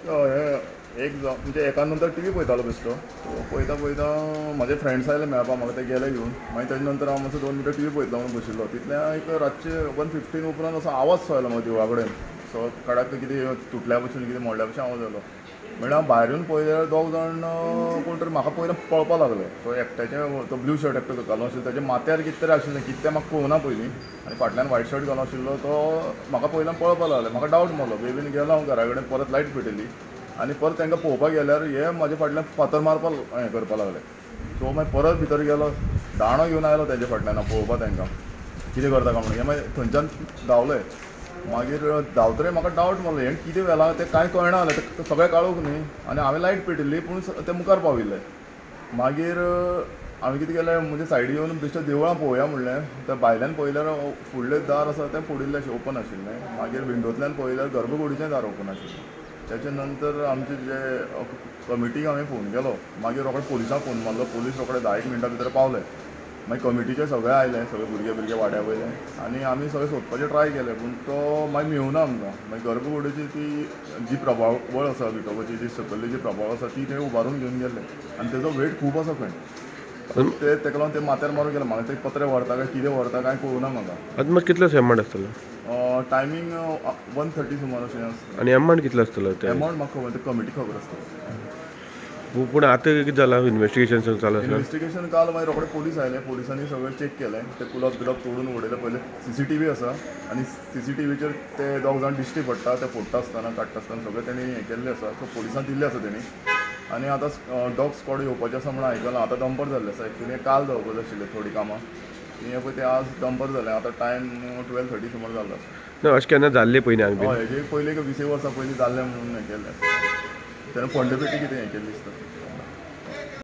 म्हणजे एका नंतर टी व्ही पळयतालो बेश्टो. सो पळयता पळयता म्हाजे फ्रेंड्स आयले मेळपाक म्हाका, ते गेले घेवन. मागीर तेजे नंतर हांव मातसो 2 मिनटां टी व्ही पळयतलो म्हणून बशिल्लो. तितल्या एक रातचे 1:15 उपरांत असो आवाज सो आयलो म्हाका देवळा कडेन. सो कडाक कितें तुटल्या भशेन कितें मोडल्या भशेन आवाज आयलो. म्हणल्यार हांव भायर येवन पळयल्यार दोग जाण कोण तरी म्हाका पळयलें पळपा लागले. सो एकट्याचे तो ब्लू शर्ट एकटो घालून आशिल्लो, ताच्या माथ्यार कितें तरी आशिल्लें, कितें तें म्हाका कळुना पयलीं. आनी फाटल्यान व्हायट शर्ट घालून आशिल्लो तो म्हाका पळयल्यार पळपा लागले. म्हाका डावट मारलो. बेगीन गेलो हांव घरा कडेन, परत लायट पेटयली आनी परत तांकां पळोवपाक गेल्यार हे म्हाजे फाटल्यान फातर मारपाक हें करपाक लागले. सो मागीर परत भितर गेलो, दांडो घेवन आयलो ताजे फाटल्यान पळोवपाक तांकां कितें करता काय म्हणून. हे मागीर थंयच्यान धांवले. मागीर धांवतरे म्हाका डावट मारलो, हें कितें व्हेलां तें कांय कळना जालें. तें सगळें काळोख न्ही, आनी हांवें लायट पेटयल्ली पूण ते मुखार पाविल्ले. मागीर हांवें कितें केलें, म्हणजे सायडीन येवन बेश्टें देवळां पळोवया म्हणलें. त्या भायल्यान पळयल्यार फुडलें दार आसा तें फोडिल्लें अशें ओपन आशिल्लें. मागीर विंडोंतल्यान पळयल्यार गर्भकुडीचें दार ओपन आशिल्लें. त्याच्या नंतर आमचे जे कमिटीक हांवें फोन केलो. मागीर रोखडे पोलिसांक फोन मारलो. पोलीस रोखडे 10 मिनटां भितर पावले. मागीर कमिटीचे सगळे आयले, सगळे भुरगे वाड्या वयले, आनी आमी सगळे सोदपाचें ट्राय केलें पूण तो मागीर मेळुना आमकां. मागीर गर्भकुडीची जी प्रभावळ आसा विठोबाची, जी सकयल्ली जी प्रभावळ आसा ती थंय उबारून घेवन गेले. आनी तेजो वेट खूब आसा खंय. ते ताका लागून ते माथ्यार मारून गेले. म्हाका ते पत्रे व्हरता काय कितें व्हरता काय कळुना म्हाका. आतां मागीर कितलो एमावंट आसतलो? टायमींग 1:30 सुमार अशें आसता. आनी एमावंट कितलो आसतलो? एमावंट म्हाका खबर, ते कमिटी खबर आसता. पूण आतां कितें जालां? इन्व्हेस्टिगेशन चालू आसा? इन्व्हेस्टिगेशन काल मागीर रोखडे पोलीस आयले. पोलिसांनी सगळें चॅक केलें. ते कुलप बिलप तोडून उडयले. पयले CCTV आसा आनी CCTVचेर ते दोग जाण दिश्टी पडटा. ते फोडटा आसतना काडटा आसतना सगळें तेणी हें केल्लें आसा. सो पोलिसांक दिल्लें आसा तेणी. आनी आतां डॉग स्क्वॉड येवपाचें आसा म्हणून आयकलां. आतां दनपार जाल्लें आसा. एक्चुली काल जावपाचें आशिल्लें थोडीं कामां. हें पळय तें आज दनपार जालें. आतां टायम 12:30 सुमार जाल्लो आसा. ना अशें केन्ना जाल्लें पयलीं हांगा? हय, हेजे पयलीं 20 वर्सां पयलीं जाल्लें म्हणून हें केल्लें आसा. तेणें फोंडपेटी कितें हें केल्ली दिसता.